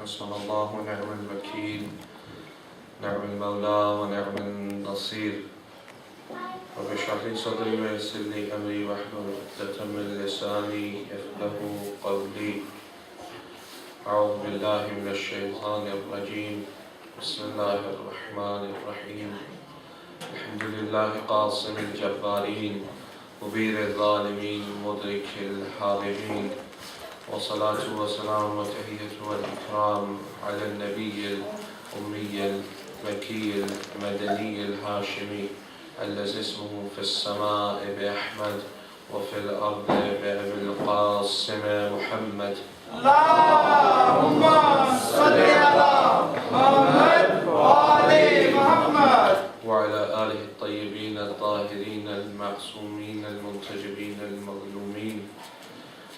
حسن الله ونعم الوكيل نعم المولى ونعم النصير رب اشرح لي صدري ويسر لي أمري واحلل عقدة من لساني يفقهوا قولي أعوذ بالله من الشيطان الرجيم بسم الله الرحمن الرحيم الحمد لله قاصم الجبارين مبير الظالمين مدرك الحاضرين والصلاة والسلام وتحية والإكرام على النبي الأمي المكي المدني الهاشمي الذي اسمه في السماء بأحمد وفي الأرض بأبي القاسم محمد. اللهم صل على محمد وآل محمد وعلى آله الطيبين الطاهرين المعصومين المنتجبين المظلومين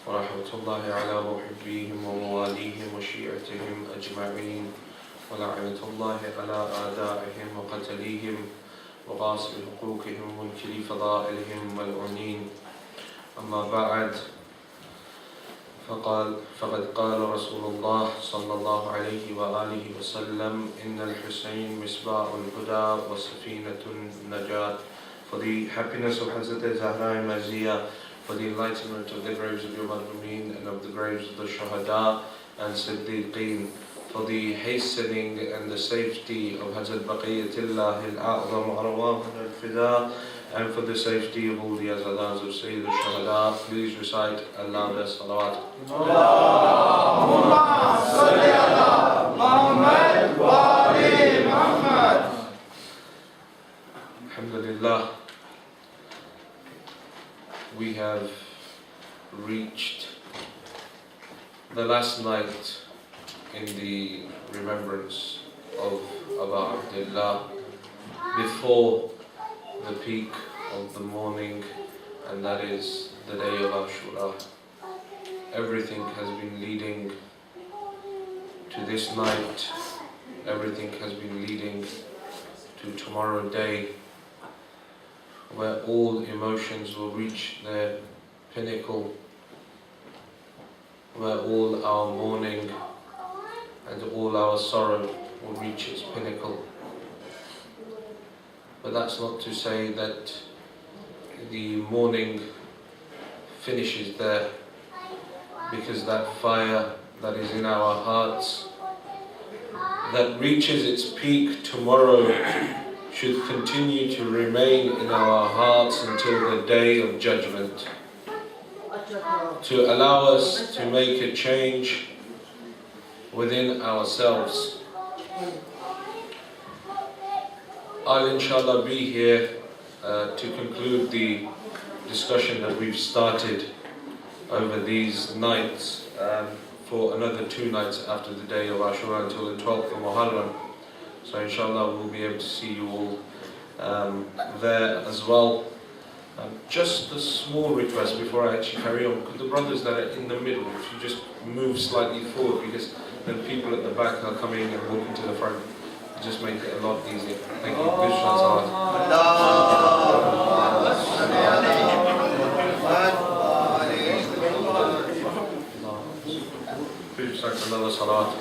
ورحمة الله على محبيهم ومواليهم وشيعتهم أجمعين ولعنة الله على أعدائهم وقتليهم وغاصب حقوقهم ومنكري فضائلهم ملعونين. أما بعد فقد قال رسول الله صلى الله عليه وآله وسلم إن الحسين مصباح الهدى وسفينة النجاة. For the happiness of Hazrat Zahra Mazia, for the enlightenment of the graves of your Madhumeen and of the graves of the Shahadat and Siddiqeen, for the hastening and the safety of Hazrat Baqiyatillah al-A'zam Arwah al-Fida, and for the safety of all the Azadans of Sayyid al-Shahadat, please recite aloud as salawat. Allahumma salli ala Muhammad wa ali Muhammad. Alhamdulillah, we have reached the last night in the remembrance of Abu Abdullah before the peak of the morning, and that is the day of Ashura. Everything has been leading to this night, everything has been leading to tomorrow day, where all emotions will reach their pinnacle, where all our mourning and all our sorrow will reach its pinnacle. But that's not to say that the mourning finishes there, because that fire that is in our hearts, that reaches its peak tomorrow, should continue to remain in our hearts until the day of judgment, to allow us to make a change within ourselves. I'll inshallah be here to conclude the discussion that we've started over these nights for another 2 nights after the day of Ashura until the 12th of Muharram. So inshallah we'll be able to see you all there as well. Just a small request before I actually carry on. Could the brothers that are in the middle, if you just move slightly forward, because then people at the back are coming and walking to the front. Just make it a lot easier. Thank you. Good shots. Another salat.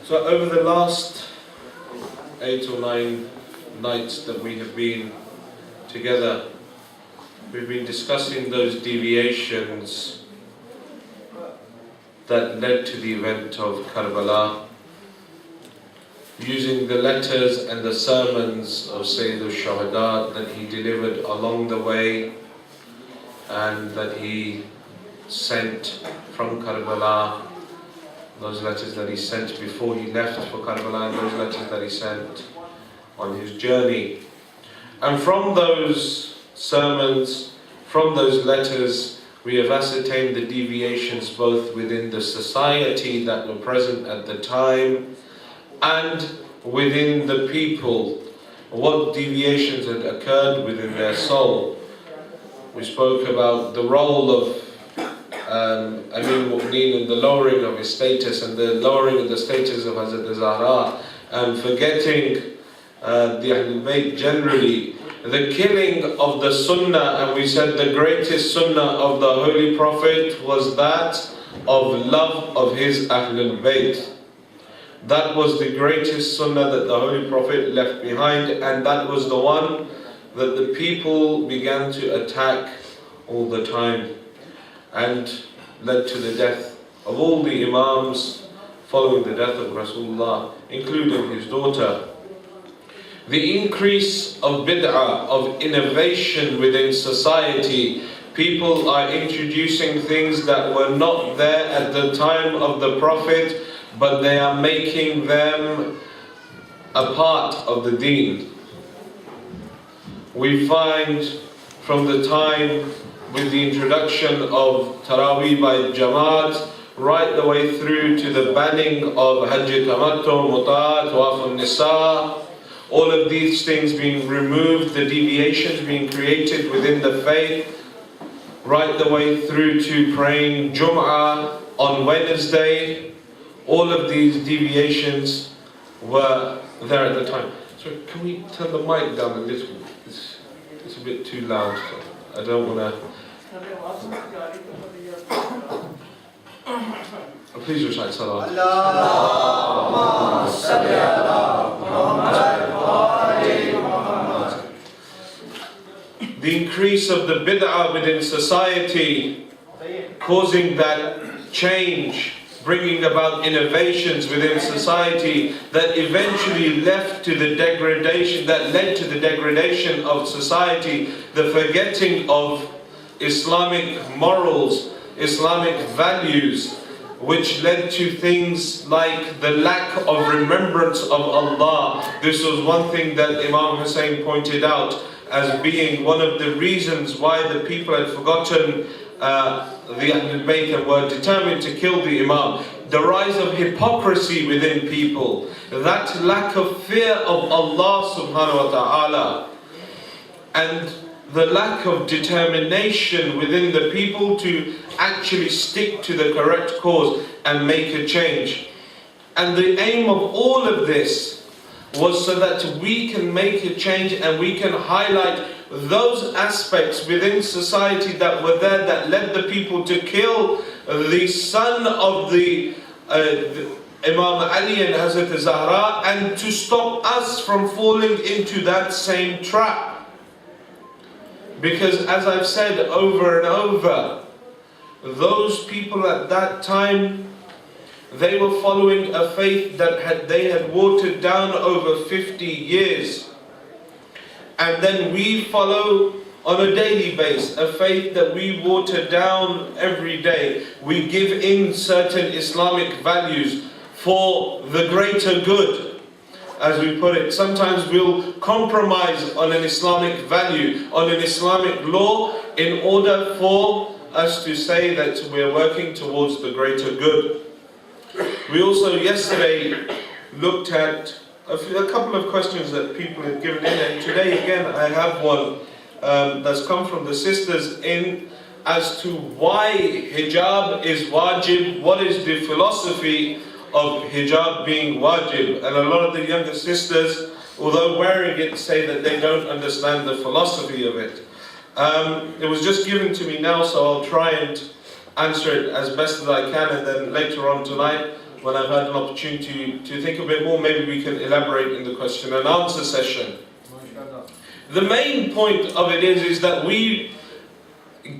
So over the last 8 or 9 nights that we have been together, we've been discussing those deviations that led to the event of Karbala, using the letters and the sermons of Sayyid al-Shahadat that he delivered along the way and that he sent from Karbala, those letters that he sent before he left for Karbala, and those letters that he sent on his journey. And from those sermons, from those letters, we have ascertained the deviations both within the society that were present at the time and within the people, what deviations had occurred within their soul. We spoke about the role of Amir Mu'mineen and the lowering of his status and the lowering of the status of Hazrat Zahra, and forgetting the Ahlul Bayt generally, the killing of the sunnah, and we said the greatest sunnah of the Holy Prophet was that of love of his Ahlul Bayt. That was the greatest sunnah that the Holy Prophet left behind, and that was the one that the people began to attack all the time, and led to the death of all the Imams following the death of Rasulullah, including his daughter. The increase of bid'ah, of innovation within society. People are introducing things that were not there at the time of the Prophet, but they are making them a part of the deen. We find from the time with the introduction of Taraweeh by Jamaat, right the way through to the banning of Hajj Tamattu, Muta, Tawaf al-Nisa, all of these things being removed, the deviations being created within the faith, right the way through to praying Jum'ah on Wednesday. All of these deviations were there at the time. So can we turn the mic down a little bit? It's a bit too loud. So I don't want to... Please recite Salat. Allahumma salli ala Muhammad wa ali Muhammad. The increase of the bid'ah within society, causing that change, bringing about innovations within society that eventually led to the degradation of society, the forgetting of Islamic morals, Islamic values, which led to things like the lack of remembrance of Allah. This was one thing that Imam Hussein pointed out as being one of the reasons why the people had forgotten the Ahlul Bayt and were determined to kill the Imam. The rise of hypocrisy within people, that lack of fear of Allah subhanahu wa ta'ala, and the lack of determination within the people to actually stick to the correct cause and make a change. And the aim of all of this was so that we can make a change and we can highlight those aspects within society that were there that led the people to kill the son of the Imam Ali and Hazrat Zahra, and to stop us from falling into that same trap. Because as I've said over and over, those people at that time, they were following a faith that they had watered down over 50 years. And then we follow on a daily basis a faith that we water down every day. We give in certain Islamic values for the greater good, as we put it. Sometimes we'll compromise on an Islamic value, on an Islamic law, in order for us to say that we're working towards the greater good. We also yesterday looked at a couple of questions that people had given in, and today again I have one that's come from the sisters in as to why hijab is wajib, what is the philosophy of hijab being wajib. And a lot of the younger sisters, although wearing it, say that they don't understand the philosophy of it. It was just given to me now, so I'll try and answer it as best as I can, and then later on tonight, when I've had an opportunity to think a bit more, maybe we can elaborate in the question and answer session. The main point of it is that we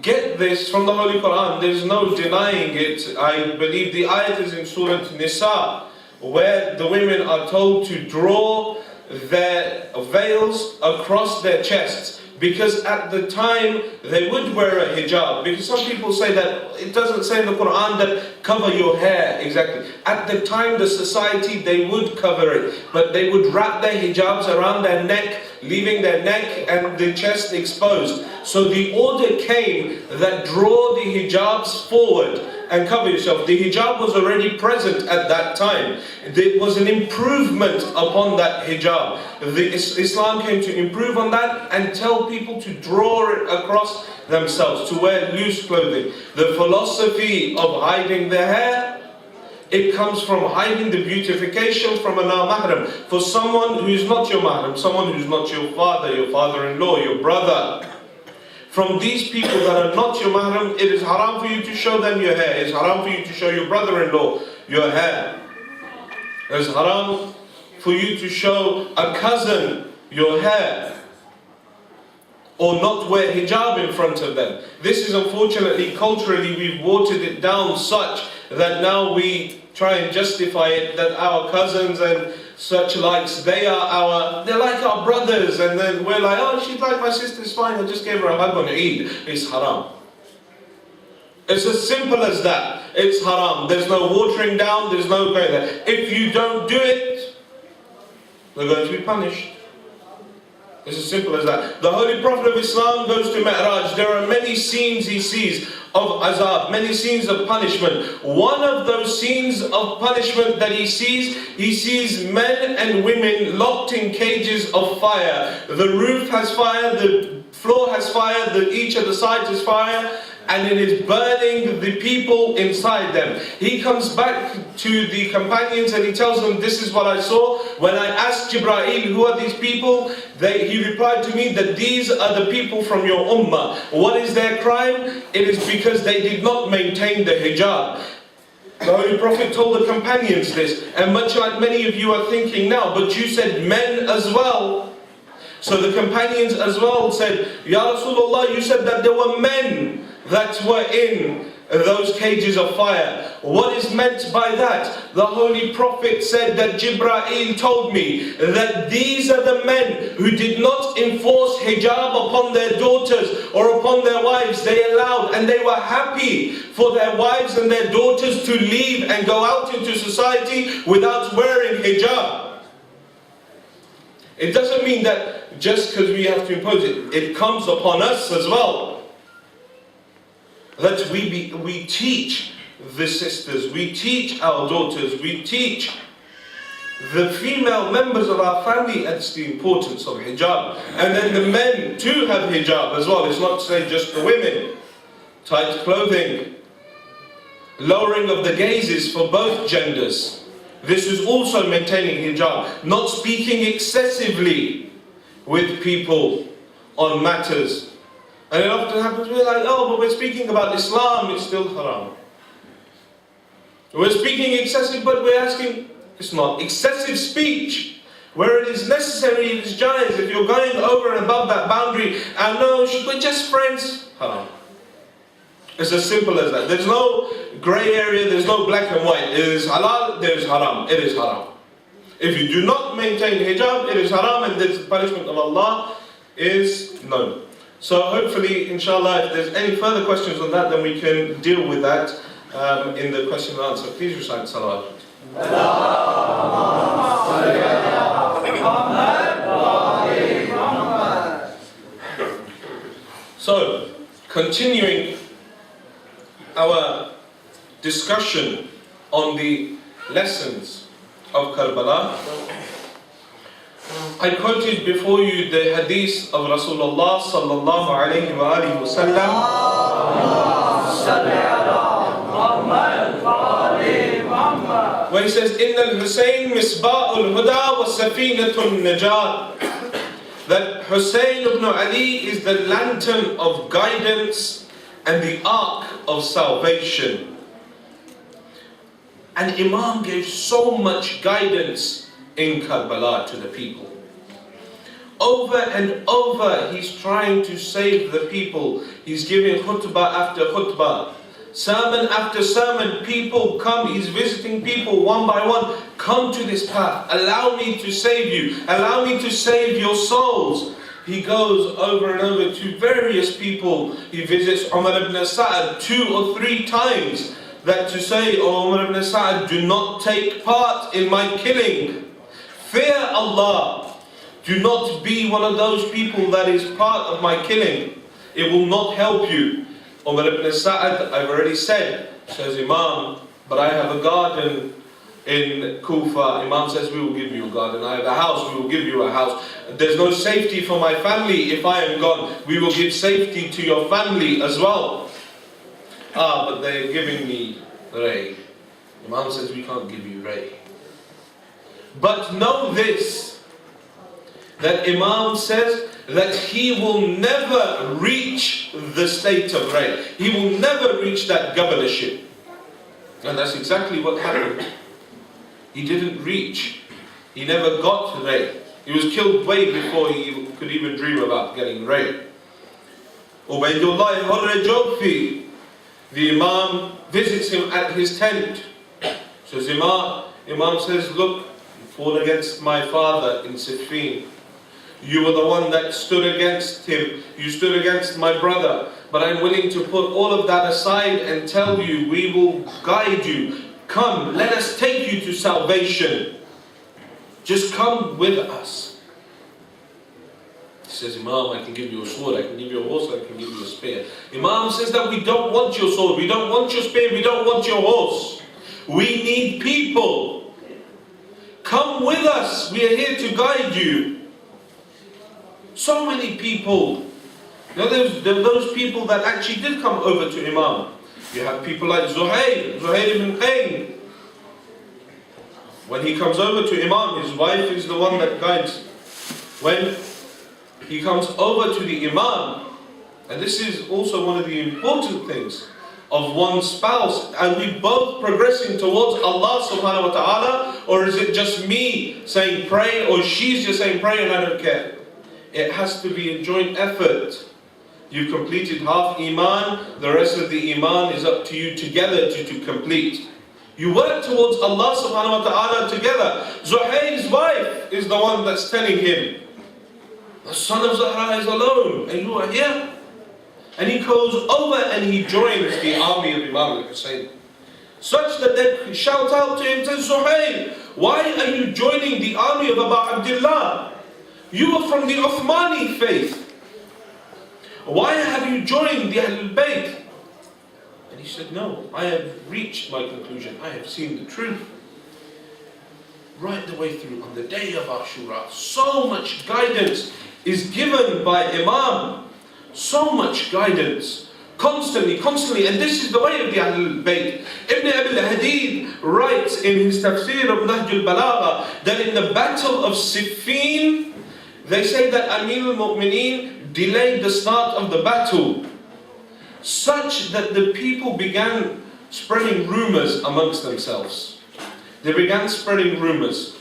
get this from the Holy Quran. There's no denying it. I believe the ayat is in Surah Nisa, where the women are told to draw their veils across their chests. Because at the time they would wear a hijab. Because some people say that it doesn't say in the Quran that cover your hair exactly. At the time, the society, they would cover it, but they would wrap their hijabs around their neck, leaving their neck and the chest exposed. So the order came that draw the hijabs forward and cover yourself. The hijab was already present at that time. There was an improvement upon that hijab. Islam came to improve on that and tell people to draw it across themselves, to wear loose clothing. The philosophy of hiding their hair It comes from hiding the beautification from an mahram. For someone who is not your mahram, someone who is not your father-in-law, your brother. From these people that are not your mahram, it is haram for you to show them your hair. It is haram for you to show your brother-in-law your hair. It is haram for you to show a cousin your hair. Or not wear hijab in front of them. This is unfortunately, culturally, we've watered it down such that now we try and justify it that our cousins and such likes, they're like our brothers, and then we're like, oh, she's like my sister's fine, I just gave her a hug on Eid. It's haram. It's as simple as that. It's haram. There's no watering down, there's no going there. If you don't do it, we're going to be punished. It's as simple as that. The Holy Prophet of Islam goes to Mi'raj. There are many scenes he sees of azab, many scenes of punishment. One of those scenes of punishment that he sees men and women locked in cages of fire. The roof has fire, the floor has fire, each of the sides has fire, and it is burning the people inside them. He comes back to the companions and he tells them, this is what I saw. When I asked Jibreel, who are these people? He replied to me that these are the people from your ummah. What is their crime? It is because they did not maintain the hijab. The Holy Prophet told the companions this, and much like many of you are thinking now, but you said men as well. So the companions as well said, Ya Rasulullah, you said that there were men that were in those cages of fire. What is meant by that? The Holy Prophet said that Jibreel told me that these are the men who did not enforce hijab upon their daughters or upon their wives. They allowed and they were happy for their wives and their daughters to leave and go out into society without wearing hijab. It doesn't mean that just because we have to impose it, it comes upon us as well. That we teach the sisters, we teach our daughters, we teach the female members of our family as the importance of hijab. And then the men too have hijab as well. It's not to say just the women. Tight clothing, lowering of the gazes for both genders. This is also maintaining hijab. Not speaking excessively with people on matters. And it often happens, we're like, oh, but we're speaking about Islam, it's still haram. We're speaking excessive, but we're asking, it's not. Excessive speech, where it is necessary, it is jaiz. If you're going over and above that boundary, and no, we're just friends, haram. It's as simple as that. There's no grey area, there's no black and white. It is halal, there is haram. It is haram. If you do not maintain hijab, it is haram, and the punishment of Allah is known. So hopefully, inshallah, if there's any further questions on that, then we can deal with that in the question and answer. Please recite salawat. So, continuing our discussion on the lessons of Karbala, I quoted before you the hadith of Rasulullah sallallahu alayhi wa alihi wa sallam, where he says, Inna al-Husayn misba'ul huda wa safinatun najat. That Hussein ibn Ali is the lantern of guidance and the ark of salvation. And Imam gave so much guidance in Karbala to the people. Over and over he's trying to save the people. He's giving khutbah after khutbah, sermon after sermon. People come, he's visiting people one by one. Come to this path, allow me to save you, allow me to save your souls. He goes over and over to various people. He visits Umar ibn Sa'ad 2 or 3 times, that to say, oh Umar ibn Sa'ad, do not take part in my killing. Fear Allah. Do not be one of those people that is part of my killing. It will not help you. Umar ibn Sa'ad, I've already said, says Imam, but I have a garden in Kufa. Imam says, we will give you a garden. I have a house, we will give you a house. There's no safety for my family if I am gone. We will give safety to your family as well. But they're giving me rain. Imam says, we can't give you Ray. But know this, that Imam says that he will never reach the state of Ray. He will never reach that governorship. And that's exactly what happened. He didn't reach. He never got Ray. He was killed way before he could even dream about getting Ray. Ubaydullah al-Jofi, the Imam visits him at his tent. Says, Imam says, look, you fought against my father in Siffin. You were the one that stood against him. You stood against my brother. But I'm willing to put all of that aside and tell you, we will guide you. Come, let us take you to salvation. Just come with us. He says, Imam, I can give you a sword, I can give you a horse, I can give you a spear. Imam says that we don't want your sword, we don't want your spear, we don't want your horse. We need people. Come with us, we are here to guide you. So many people. Now there were those people that actually did come over to Imam. You have people like Zuhair ibn Qayn. When he comes over to Imam, his wife is the one that guides. When he comes over to the Imam, and this is also one of the important things of one's spouse, are we both progressing towards Allah subhanahu wa ta'ala, or is it just me saying pray, or she's just saying pray and I don't care? It has to be a joint effort. You've completed half Iman, the rest of the Iman is up to you together to complete. You work towards Allah subhanahu wa ta'ala together. Zuhair's wife is the one that's telling him, the son of Zahra is alone and you are here. And he goes over and he joins the army of Imam al-Hussein. Such that they shout out to him, says, Zuhair, why are you joining the army of Abu Abdullah? You are from the Uthmani faith. Why have you joined the Ahlul Bayt? And he said, no, I have reached my conclusion. I have seen the truth. Right the way through, on the day of Ashura, so much guidance is given by Imam. So much guidance. Constantly. And this is the way of the Ahlul Bayt. Ibn Abi al-Hadid writes in his tafsir of Nahj al-Balagha that in the battle of Siffin, they say that Amir al-Mu'mineen delayed the start of the battle, such that the people began spreading rumors amongst themselves. They began spreading rumors.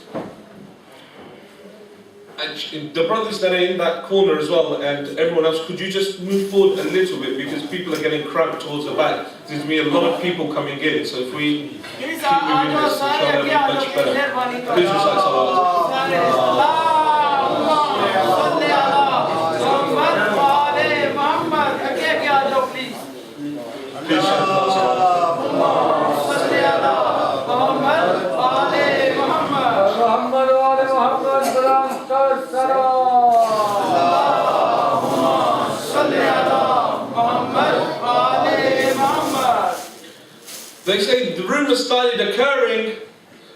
And the brothers that are in that corner as well, and everyone else, could you just move forward a little bit, because people are getting cramped towards the back. There's going to be a lot of people coming in, so if we keep moving this, inshallah, it'll be much better. Please recite salawat. They say the rumors started occurring,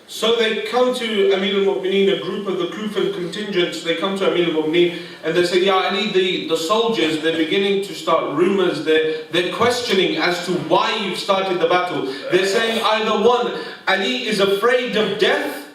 so they come to Amir al-Mu'mineen, a group of the Kufan contingents, they come to Amir al-Mu'mineen and they say, Ya Ali, the soldiers, they're beginning to start rumors, they're questioning as to why you've started the battle. They're saying either one, Ali is afraid of death,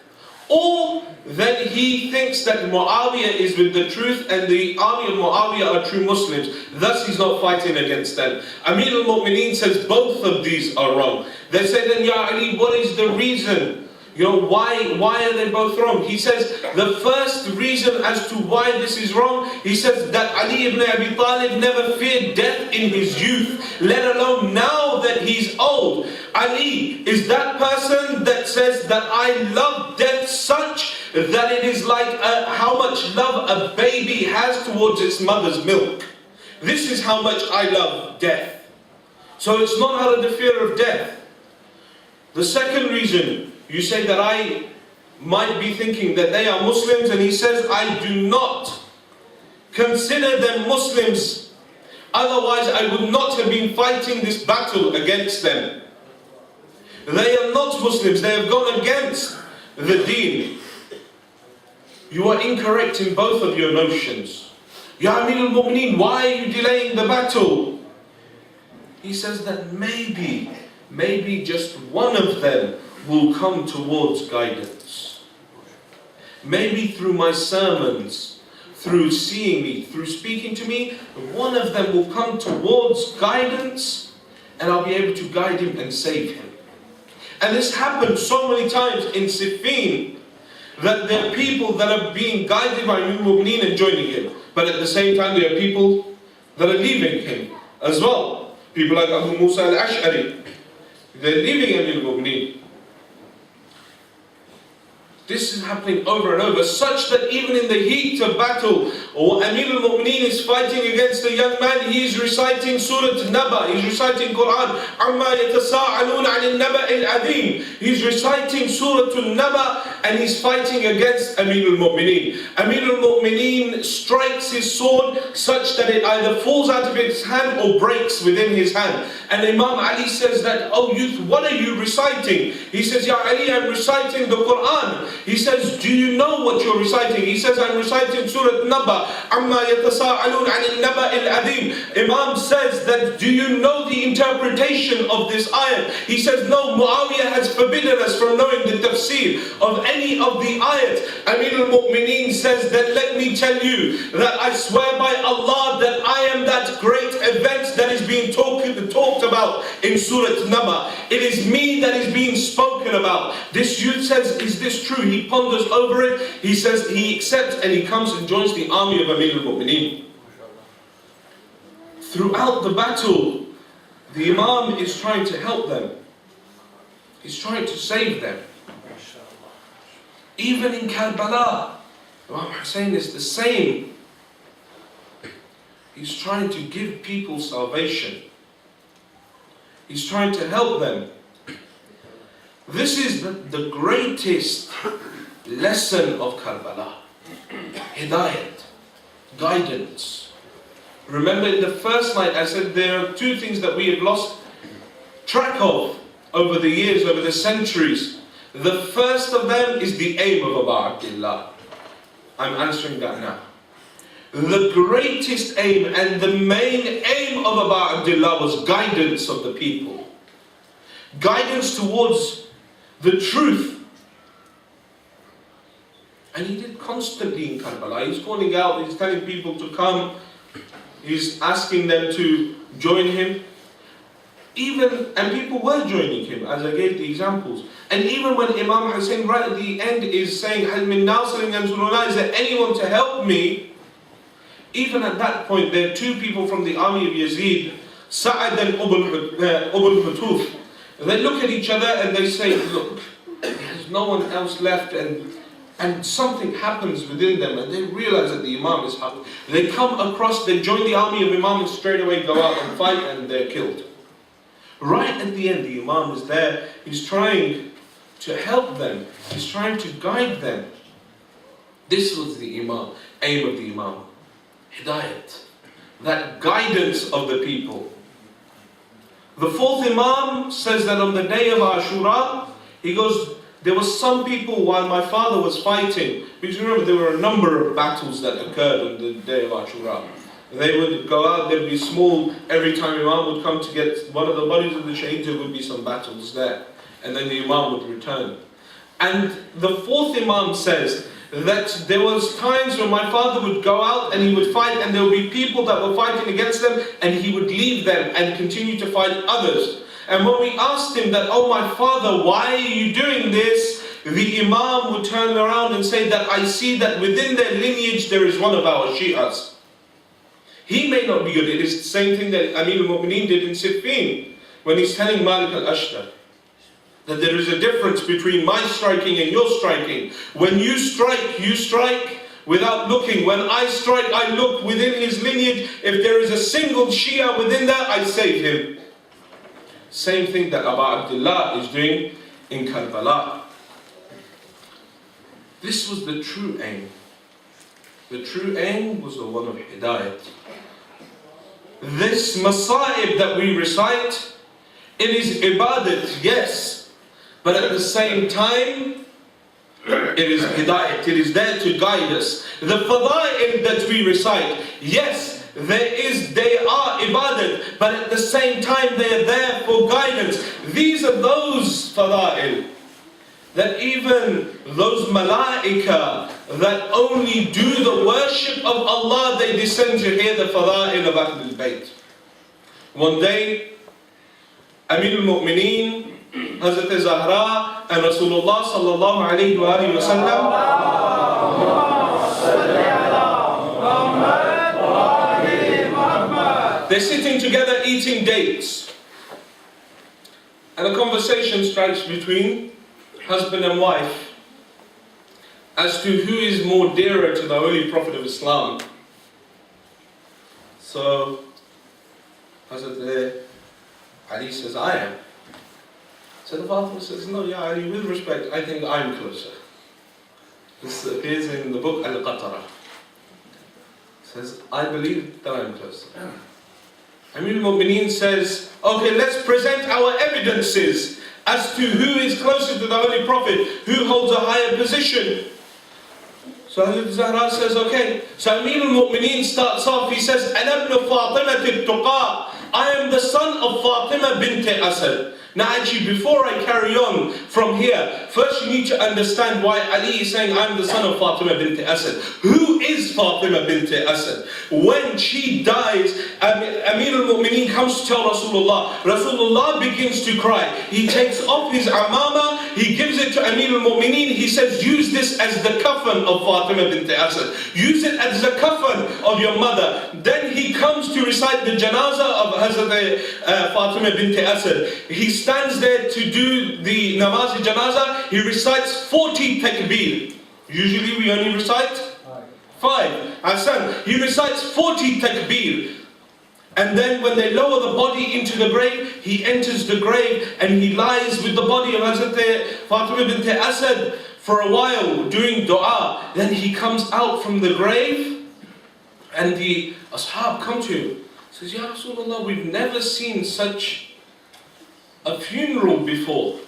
or then he thinks that Muawiyah is with the truth and the army of Muawiyah are true Muslims. Thus he's not fighting against them. Amir al-Mu'mineen says both of these are wrong. They say then, Ya Ali, what is the reason? Why are they both wrong? He says the first reason as to why this is wrong, he says that Ali ibn Abi Talib never feared death in his youth, let alone now that he's old. Ali is that person that says that I love death such that it is like how much love a baby has towards its mother's milk. This is how much I love death. So it's not out of the fear of death. The second reason, you say that I might be thinking that they are Muslims, and he says, I do not consider them Muslims. Otherwise, I would not have been fighting this battle against them. They are not Muslims. They have gone against the deen. You are incorrect in both of your notions. Ya Amir al-Mu'mineen, why are you delaying the battle? He says that maybe just one of them will come towards guidance. Maybe through my sermons, through seeing me, through speaking to me, one of them will come towards guidance, and I'll be able to guide him and save him. And this happened so many times in Siffin, that there are people that are being guided by Amir al-Mu'mineen and joining him. But at the same time, there are people that are leaving him as well. People like Abu Musa al-Ash'ari, they're leaving Amir al-Mu'mineen. This is happening over and over, such that even in the heat of battle, or Amir al-Mu'mineen is fighting against a young man, he is reciting Surah Naba, he's reciting Quran, Amma yatasa'alun 'anil naba'il adhim. He's reciting Surah Naba, and he's fighting against Amir al-Mu'mineen. Amir al-Mu'mineen strikes his sword such that it either falls out of his hand or breaks within his hand. And Imam Ali says that, "Oh youth, what are you reciting?" He says, "Ya Ali, I'm reciting the Quran." He says, "Do you know what you're reciting?" He says, "I'm reciting Surah Naba, Amma yatasa'alun 'anil naba'il adhim." Imam says that, "Do you know the interpretation of this ayat?" He says, "No, Muawiyah has forbidden us from knowing the tafsir of any of the ayat." Amir al-Mu'mineen says that, "Let me tell you that I swear by Allah that I am that great event that is being talked about in Surah Naba. It is me that is being spoken about." This youth says, "Is this true?" He ponders over it. He says he accepts, and he comes and joins the army of Amir al-Mu'mineen. Throughout the battle, the Imam is trying to help them. He's trying to save them. Even in Karbala, Imam Hussein is the same. He's trying to give people salvation. He's trying to help them. This is the greatest lesson of Karbala. Hidayat, guidance. Remember in the first night I said there are two things that we have lost track of over the years, over the centuries. The first of them is the aim of Abu Abdullah. I'm answering that now. The greatest aim and the main aim of Abu Abdullah was guidance of the people. Guidance towards the truth. And he did constantly in Karbala. He's calling out, he's telling people to come. He's asking them to join him. And people were joining him, as I gave the examples. And even when Imam Hussein right at the end is saying, "Hal min nasirin yansuruna," is there anyone to help me? Even at that point, there are two people from the army of Yazid, Sa'ad and Ubul Hutuf. They look at each other and they say, "Look, there's no one else left," and something happens within them, and they realize that the Imam is up. They come across, they join the army of Imam and straight away go out and fight, and they're killed. Right at the end, the Imam is there. He's trying to help them. He's trying to guide them. This was the aim of the Imam. Hidayat. That guidance of the people. The fourth Imam says that on the day of Ashura, he goes, there were some people while my father was fighting, because remember there were a number of battles that occurred on the day of Ashura. They would go out, there'd be small, every time Imam would come to get one of the bodies of the shaheeds, there would be some battles there. And then the Imam would return. And the fourth Imam says that there was times when my father would go out and he would fight, and there would be people that were fighting against them, and he would leave them and continue to fight others. And when we asked him that, "Oh my father, why are you doing this?" the Imam would turn around and say that, "I see that within their lineage there is one of our Shi'as. He may not be good." It is the same thing that Amir al-Mu'mineen did in Siffin, when he's telling Malik al-Ashtar that there is a difference between my striking and your striking. When you strike without looking. When I strike, I look within his lineage. If there is a single Shia within that, I save him. Same thing that Abu Abdullah is doing in Karbala. This was the true aim. The true aim was the one of Hidayat. This Masa'ib that we recite, it is ibadat, yes, but at the same time, it is Hidayat. It is there to guide us. The Fada'il that we recite, yes, they are ibadat, but at the same time they are there for guidance. These are those Fada'il. that even those malaika that only do the worship of Allah, they descend to hear the fada'il of Ahl al-Bayt. One day, Amir al-Mu'mineen, Hazrat Zahra and Rasulullah sallallahu alayhi wa sallam, they're sitting together eating dates. And a conversation strikes between husband and wife as to who is more dearer to the Holy Prophet of Islam. So, Hazrat Ali says, I am. So the Fatima says, no, Ya Ali, with respect, I think I'm closer. This appears in the book Al-Qatara. Says, I believe that I'm closer. Amir al-Mu'mineen says, okay, let's present our evidences as to who is closer to the Holy Prophet, who holds a higher position. So Hazrat Zahra says, okay. So Amir al-Mu'mineen starts off, he says, أَنَا ابْنُ فَاطِمَةِ التُّقَى, I am the son of Fatima bint Asad. Now actually, before I carry on from here, first you need to understand why Ali is saying, I'm the son of Fatima bint Asad. Who is Fatima bint Asad? When she dies, Amir al-Mu'mineen comes to tell Rasulullah. Rasulullah begins to cry. He takes off his amama, he gives it to Amir al-Mu'mineen. He says, use this as the kafan of Fatima bint Asad. Use it as the kafan of your mother. Then he comes to recite the janazah of Hazrat Fatima bint Asad. He stands there to do the namaz janazah. He recites 40 takbir. Usually we only recite 5. Hasan, he recites 40 takbir. And then when they lower the body into the grave, he enters the grave and he lies with the body of Hazrat Fatima bint Asad for a while doing dua. Then he comes out from the grave and the ashab come to him. Says, Ya Rasulullah, we've never seen such a funeral before.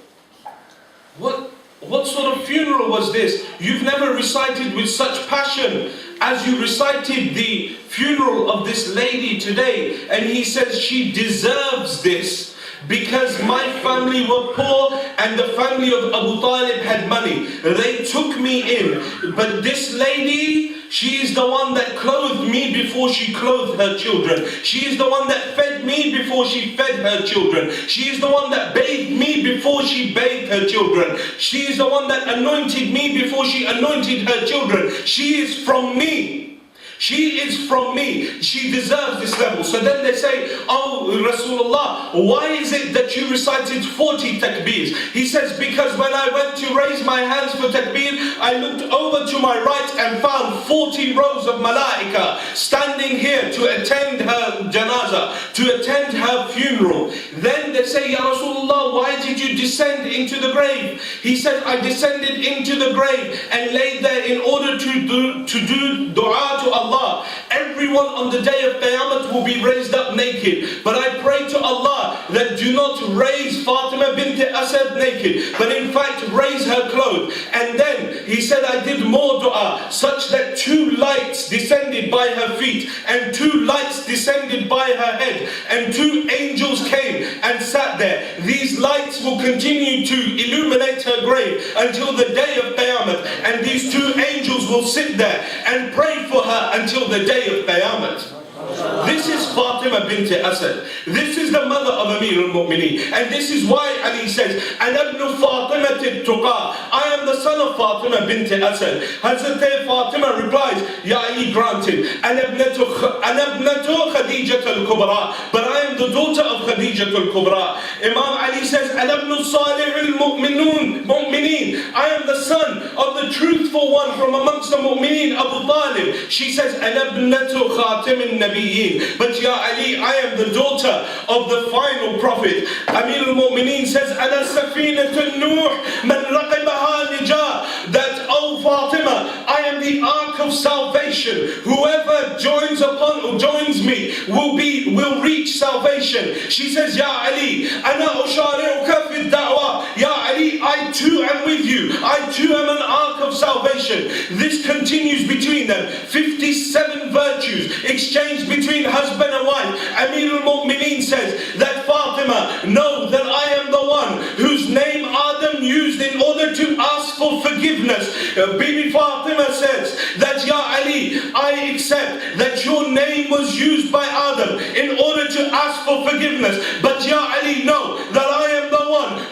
What sort of funeral was this? You've never recited with such passion as you recited the funeral of this lady today. And he says, she deserves this because my family were poor and the family of Abu Talib had money. They took me in. But this lady, she is the one that clothed me before she clothed her children. She is the one that fed me before she fed her children. She is the one that bathed me before she bathed her children. She is the one that anointed me before she anointed her children. She is from me. She is from me. She deserves this level. So then they say, oh Rasulullah, why is it that you recited 40 takbeers? He says, because when I went to raise my hands for takbeer, I looked over to my right and found 40 rows of malaika standing here to attend her janazah, to attend her funeral. Then they say, Ya Rasulullah, why did you descend into the grave? He said, I descended into the grave and laid there in order to do dua to Allah. Everyone on the day of Qiyamah will be raised up naked. But I pray to Allah that do not raise Fatima bint Asad naked, but in fact raise her clothes. And then he said, I did more dua, such that 2 lights descended by her feet, and 2 lights descended by her head, and 2 angels came and sat there. These lights will continue to illuminate her grave until the day of Qiyamah. And these 2 angels will sit there and pray for her until the day of Qiyamah. This is Fatima bint Asad. This is the mother of Amir al-Mu'mineen. And this is why Ali says, أَنَا ابْنُ فَاطِمَةِ التُّقَى, I am the son of Fatima bint Asad. Hazrat Fatima replies, Ya Ali, granted. أَنَا ابْنَةُ خَدِيجَةَ الْكُبْرَى, but I am the daughter of Khadijah al-Kubra. Imam Ali says, أَنَا ابْنُ صَالِحِ الْمُؤْمِنِينَ, I am the son of the truthful one from amongst the mu'mineen, Abu Talib. She says, أَنَا ابْنَةُ خَاتِمِ النَّبِيِّينَ, but Ya Ali, I am the daughter of the final prophet. Amir al-Mu'mineen says, أَنَا سَفِينَةُ النُّوحِ مَنْ رَقِبَهَا نِجَاةً, that, O Fatima, I am the ark of salvation. Whoever joins me will reach salvation. She says, Ya Ali, أَنَا أُشَارِعُكَ فِي الدَّعْوَةِ, Ya Ali, I too am with you. I too am an ark of salvation. This continues between them. 57 virtues exchanged between husband and wife. Amir al-Mu'mineen says that Fatima, know that I am the one whose name Adam used in order to Bibi Fatima says that, Ya Ali, I accept that your name was used by Adam in order to ask for forgiveness. But Ya Ali, know that I am the one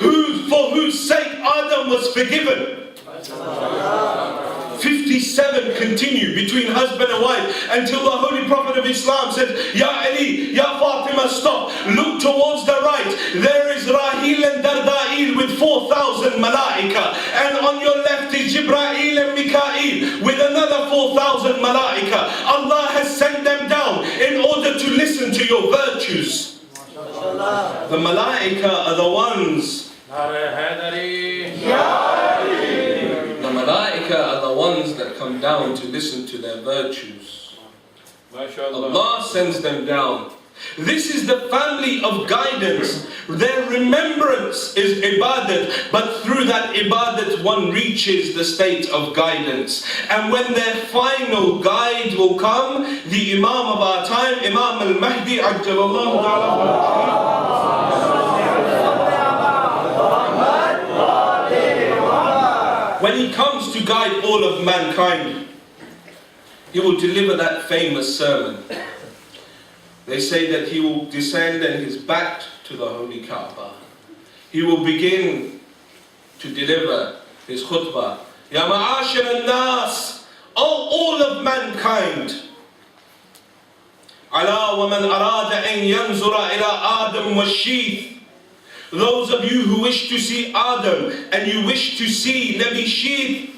for whose sake Adam was forgiven. 57 continue between husband and wife until the Holy Prophet of Islam says, Ya Ali, Ya Fatima, stop, look towards the right. There is Rahil and Darda'il with 4,000 malaika, and on your left is Jibra'il and Mika'il with another 4,000 malaika. Allah has sent them down in order to listen to your virtues. The malaika are the ones. The malaika are the ones that come down to listen to their virtues. Allah sends them down. This is the family of guidance. Their remembrance is ibadat, but through that ibadat one reaches the state of guidance. And when their final guide will come, the Imam of our time, Imam al-Mahdi Ajjalallahu Ta'ala, when he comes to guide all of mankind, he will deliver that famous sermon. They say that he will descend and his back to the Holy Kaaba. He will begin to deliver his khutbah. Ya ma'ashir al-nas, all of mankind. Ala wa man arada an yanzura ila Adam wa sheath. Those of you who wish to see Adam and you wish to see Nabi Sheath,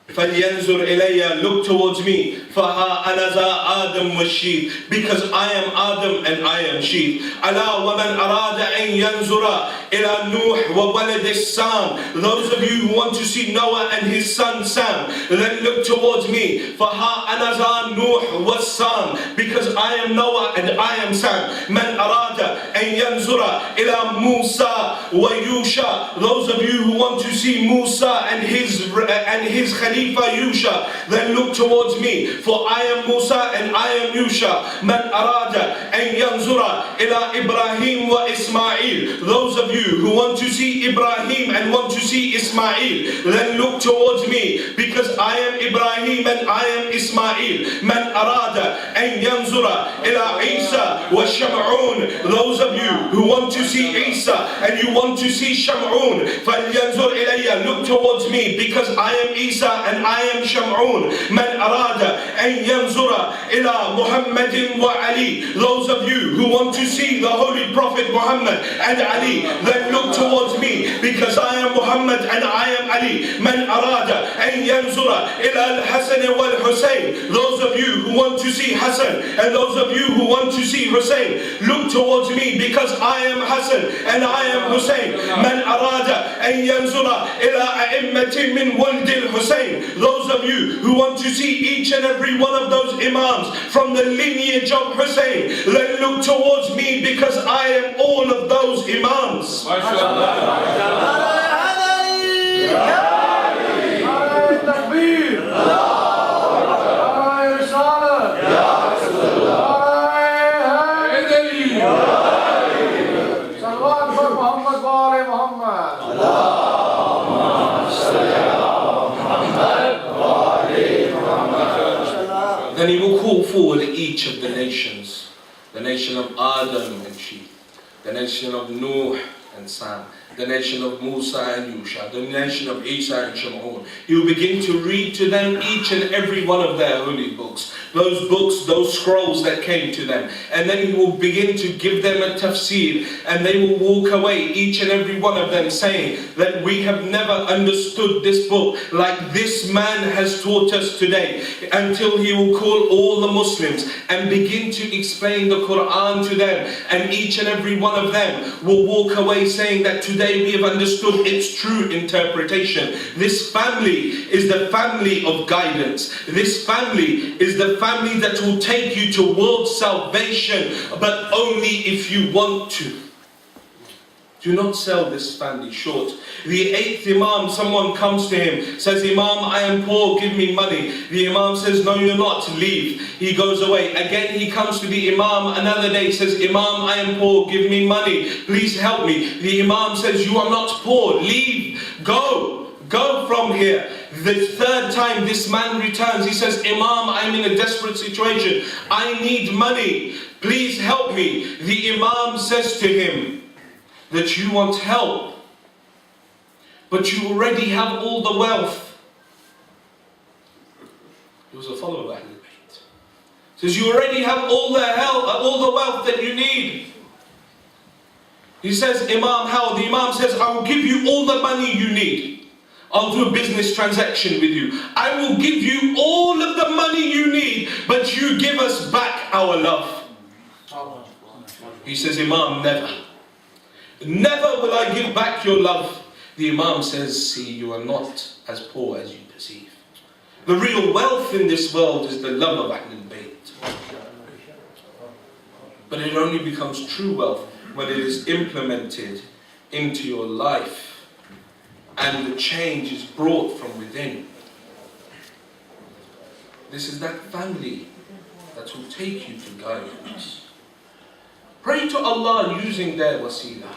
فَلْيَنْزُرْ إِلَيَّ, look towards me. فَهَا أَنَزَا آدَمْ وَالشِّيث, because I am Adam and I am Sheath. أَلَا وَمَنْ أَرَادَ أَنْ يَنْزُرَ إِلَى نُوحٍ وَوَلَدِ السَّامِ, those of you who want to see Noah and his son Sam, then look towards me. فَهَا أَنَزَا نُوحٍ وَالسَّامِ, because I am Noah and I am Sam. مَنْ أَرَادَ أَنْ يَنْزُرَ إِلَى مُوسَى وَيُوشَى, those of you who want to see Musa and his Khalifa Yusha, then look towards me, for I am Musa and I am Yusha. Man arada an yanzura ila Ibrahim wa Ismail, those of you who want to see Ibrahim and want to see Ismail, then look towards me, because I am Ibrahim and I am Ismail. Man arada an yanzura ila Isa wa Sham'un, those of you who want to see Isa and you want to see Sham'un, falyanzur ilayya, look towards me, because I am Isa and I am Sham'un. Man arada an yanzura ila Muhammadin wa Ali, those of you who want to see the Holy Prophet Muhammad and Ali, then look towards me, because I am Muhammad and I am Ali. Man arada an yanzura ila al-Hasan wal-Husayn, those of you who want to see Hassan and those of you who want to see Hussein, look towards me, because I am Hassan and I am Hussein. Man arada an yanzura ila a'immatin min wald al-Husayn, those of you who want to see each and every one of those imams from the lineage of Hussein, then look towards me, because I am all of those imams. Then he will call forward each of the nations, the nation of Adam and Sheath, the nation of Nuh and Sam, the nation of Musa and Yusha, the nation of Isa and Shamun. He will begin to read to them each and every one of their holy books, those scrolls that came to them. And then he will begin to give them a tafsir, and they will walk away, each and every one of them, saying that we have never understood this book like this man has taught us today, until he will call all the Muslims and begin to explain the Quran to them. And each and every one of them will walk away saying that today we have understood its true interpretation. This family is the family of guidance. This family is the family that will take you to world salvation, but only if you want to. Do not sell this family short. The 8th Imam, someone comes to him, says, Imam, I am poor, give me money. The Imam says, no, you're not, leave. He goes away. Again, he comes to the Imam another day, says, Imam, I am poor, give me money. Please help me. The Imam says, you are not poor, leave, go. Go from here. The third time this man returns, he says, Imam, I'm in a desperate situation. I need money. Please help me. The Imam says to him that you want help, but you already have all the wealth. He was a follower of Ahlul Bayt. He says, you already have all the wealth that you need. He says, Imam, how? The Imam says, I will give you all the money you need. I'll do a business transaction with you. I will give you all of the money you need, but you give us back our love. He says, Imam, never. Never will I give back your love. The Imam says, see, you are not as poor as you perceive. The real wealth in this world is the love of Ahlul Bayt. But it only becomes true wealth when it is implemented into your life and the change is brought from within. This is that family that will take you to guidance. Pray to Allah using their wasila,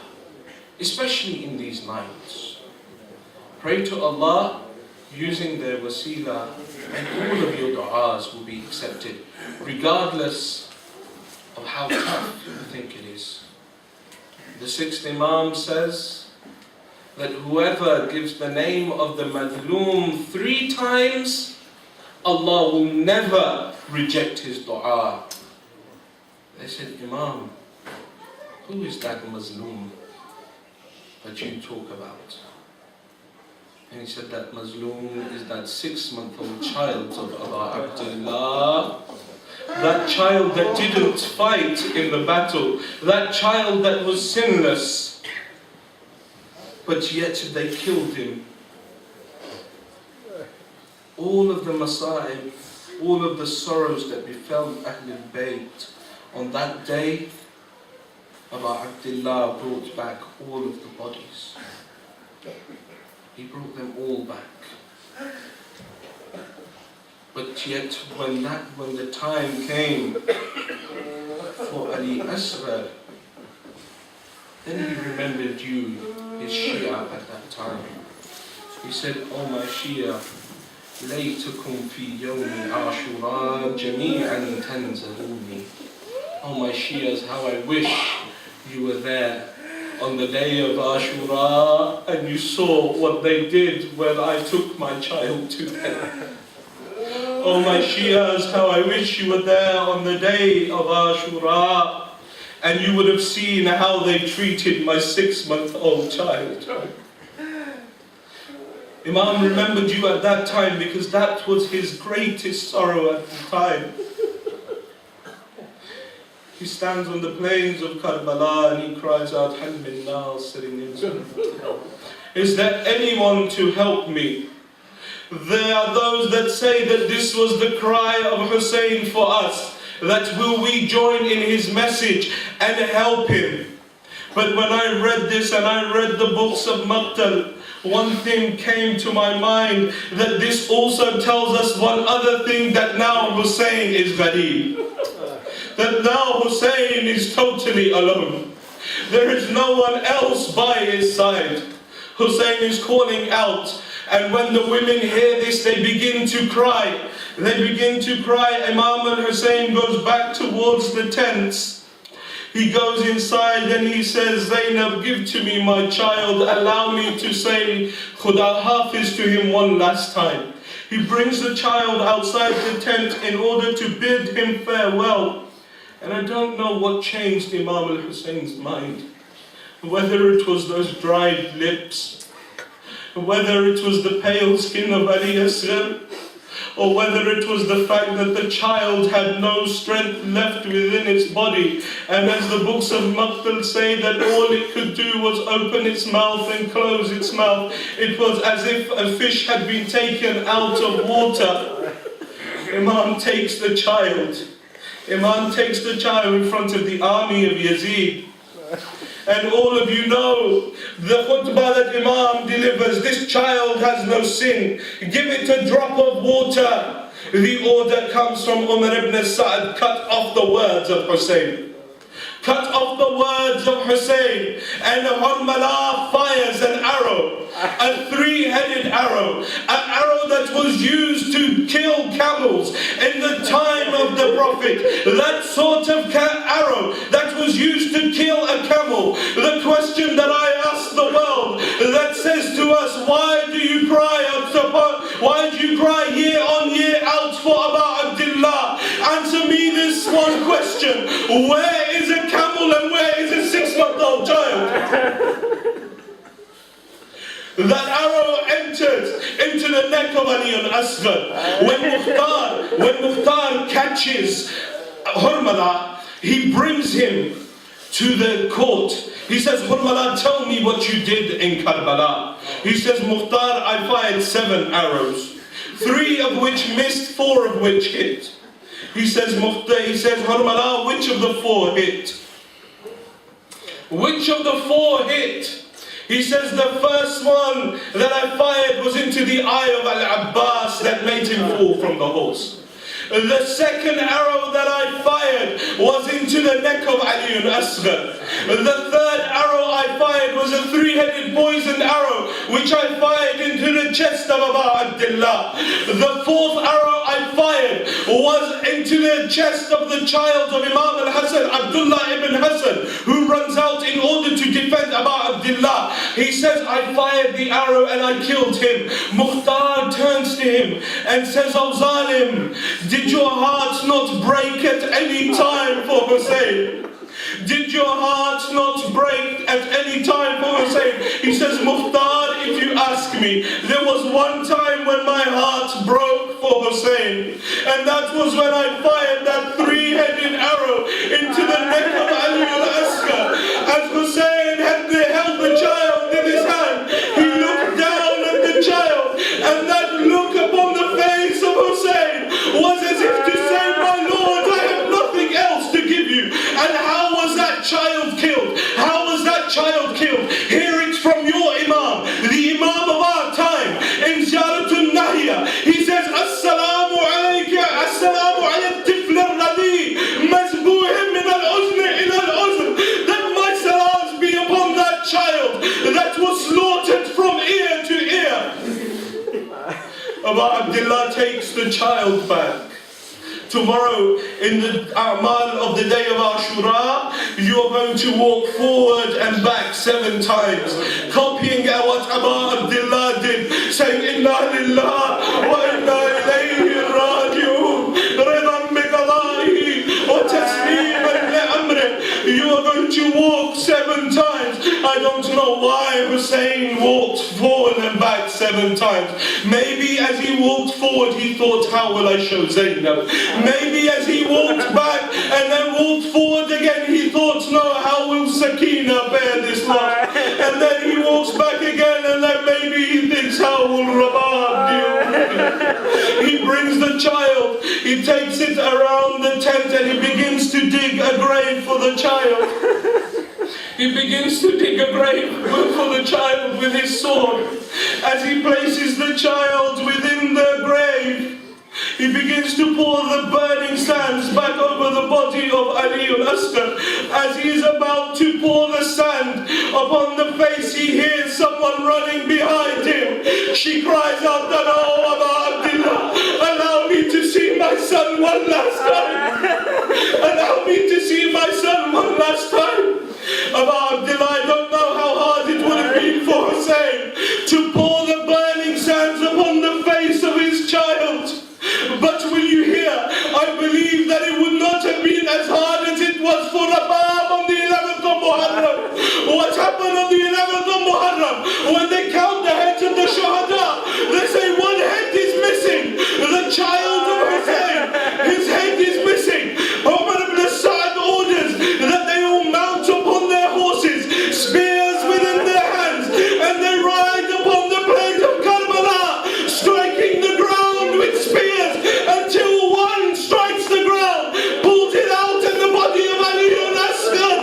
especially in these nights. Pray to Allah using their wasila, and all of your du'as will be accepted, regardless of how tough you think it is. The sixth Imam says that whoever gives the name of the Madloom 3 times, Allah will never reject his dua. They said, Imam, who is that Mazloom that you talk about? And he said that Mazloom is that 6-month-old child of Abu Abdullah. That child that didn't fight in the battle. That child that was sinless. But yet they killed him. All of the masa'ib, all of the sorrows that befell Ahlul Bayt on that day, Abu Abdullah brought back all of the bodies. He brought them all back. But yet when the time came for Ali Asghar, then he remembered you, his Shia at that time. He said, oh my Shia, ليتكم في يوم عاشوراء جميعا تنزلوني. Oh my Shias, how I wish you were there on the day of Ashura and you saw what they did when I took my child to them. Oh my Shias, how I wish you were there on the day of Ashura and you would have seen how they treated my 6-month-old child. Imam remembered you at that time because that was his greatest sorrow at the time. He stands on the plains of Karbala and he cries out, Hal min nasirin. Is there anyone to help me? There are those that say that this was the cry of Hussein for us, that will we join in his message and help him. But when I read this and I read the books of Maqtal, one thing came to my mind, that this also tells us one other thing, that now Hussein is Gharib. That now Hussein is totally alone. There is no one else by his side. Hussein is calling out, and when the women hear this, they begin to cry. They begin to cry. Imam al-Hussein goes back towards the tents. He goes inside and he says, Zainab, give to me my child. Allow me to say Khuda Hafiz to him one last time. He brings the child outside the tent in order to bid him farewell. And I don't know what changed Imam al-Hussein's mind. Whether it was those dried lips, whether it was the pale skin of Ali Asghar, or whether it was the fact that the child had no strength left within its body, and as the books of Maqtal say that all it could do was open its mouth and close its mouth. It was as if a fish had been taken out of water. Imam takes the child. Imam takes the child in front of the army of Yazid. And all of you know the khutbah that Imam delivers. This child has no sin. Give it a drop of water. The order comes from Umar ibn Sa'd. Cut off the words of Hussein. Cut off the words of Hussein. And Harmala fires an arrow. a three-headed arrow, an arrow that was used to kill camels in the time of the Prophet. That sort of arrow that was used to kill a camel. The question that I ask the world that says to us, why do you cry year on year out for Abu Abdullah? Answer me this one question: where is a camel and where is a 6-month-old child? That arrow entered into the neck of Ali Asghar. When Mukhtar catches Hurmala, he brings him to the court. He says, Hurmala, tell me what you did in Karbala. He says, Mukhtar, I fired 7 arrows, 3 of which missed, 4 of which hit. He says, Hurmala, which of the 4 hit? Which of the 4 hit? He says, the first one that I fired was into the eye of Al-Abbas that made him fall from the horse. The second arrow that I fired was into the neck of Ali Asghar. The third arrow I fired was a 3-headed poisoned arrow, which I fired into the chest of Abu Abdullah. The 4th arrow I fired was into the chest of the child of Imam al-Hassan, Abdullah ibn Hassan, who runs out in order to defend Abu Abdullah. He says, I fired the arrow and I killed him. Mukhtar turns to him and says, O Zalim, did your heart not break at any time for Hussein? Did your heart not break at any time for Hussein? He says, Mukhtar, if you ask me, there was one time when my heart broke for Hussein, and that was when I fired that 3-headed arrow into the neck of Ali al-Asghar. As Hussein had held the child in his hand, he looked down at the child, and that look upon the face of Hussein was as if to say, my Lord, I have nothing else to give you. And how was that child killed? How was that child killed? Hear it from your Imam, the Imam of our time, in Ziyaratun Nahya. He says, Assalamu alayka, Assalamu ala tifl al-radi, mazbuhim min al-uzn ila al-uzn. That my salams be upon that child that was slaughtered from ear to ear. Abu Abdullah takes the child back. Tomorrow, in the A'mal of the day of Ashura, you are going to walk forward and back 7 times, copying what Abu Abdullah did, saying, Inna lillah wa inna ilayhi raji'un, ridan bi qada'ihi wa tasliman li amrih. You are going to walk 7 times. I don't know why Hussein walked forward and back 7 times. Maybe as he walked forward, he thought, how will I show Zainab? Maybe as he walked back and then walked forward again, he thought, no, how will Sakina bear this loss? And then he walks back again and then maybe he thinks, how will Rabab deal with it? He brings the child, he takes it around the tent and he begins to dig a grave for the child. He begins to dig a grave for the child with his sword. As he places the child within the grave, he begins to pour the burning sands back over the body of Ali al-Asghar. As he is about to pour the sand upon the face, he hears someone running behind him. She cries out, oh, Abu Abdullah, allow me to see my son one last time. Allow me to see my son one last time. Abu Abdullah, I don't know how hard it would have been for Hussein to pour the burning sands upon the face of his child. But will you hear, I believe that it would not have been as hard as it was for Rabab on the 11th of Muharram. What happened on the 11th of Muharram? When they count the heads of the Shahadat, they say one head is missing. The child of Hussein, his head is missing. Umar ibn Sa'd orders that they all mount upon their horses, spears within their hands, and they ride upon the plains of Karbala, striking the ground with spears until one strikes the ground, pulls it out in the body of Ali al-Asghar.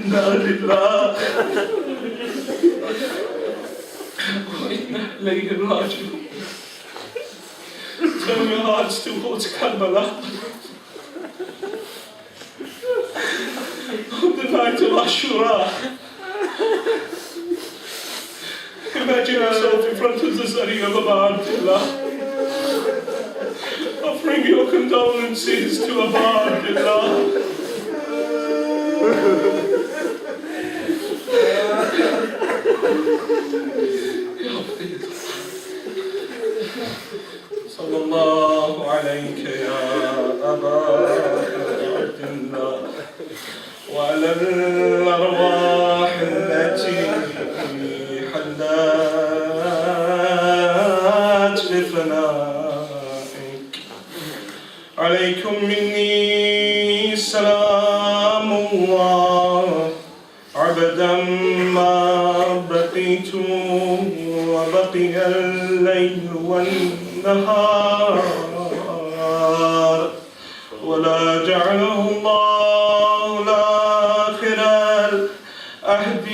إنا لله وإنا إليه راجعون. Turn your hearts towards Karbala. On the night of Ashura, imagine yourself in front of the Zari of Abu Abdullah, offering your condolences to Abu Abdullah. صلى الله عليك يا أبا عبد الله وعلى الأرواح التي حلت بفنائك. عليكم مني سلام الله عبدا ما بقيت وبقي الليل والنهار، ولا جعله الله الآخر العهد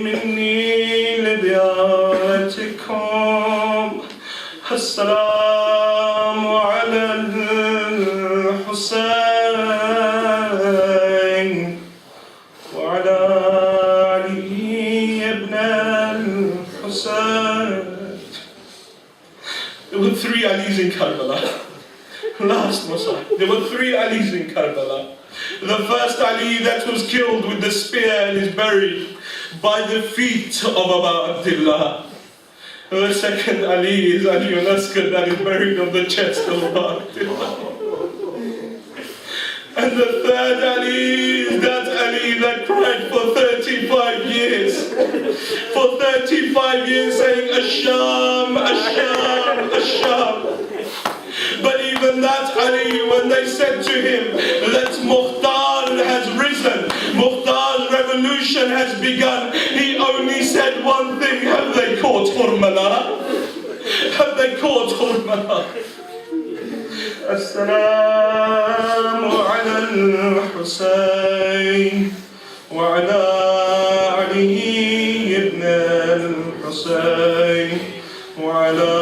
مني لزيارتكم. السلام على الحسين وعلى علي ابن الحسين. There were 3 Alis in Karbala. Last Messiah. There were 3 Alis in Karbala. The first Ali that was killed with the spear and is buried by the feet of Abu Abdullah. The second Ali is Ali al-Asghar that is buried on the chest of Abu Abdullah. And the third Ali is that Ali that cried for 35 years. For 35 years saying, Asham, Asham, Asham. But even that Ali, when they said to him that Mukhtar has risen, Mukhtar's revolution has begun, he only said one thing: have they caught Hurmala? Have they caught Hurmala? As-salamu ala al-Husayn wa ala Ali ibn al-Husayn wa ala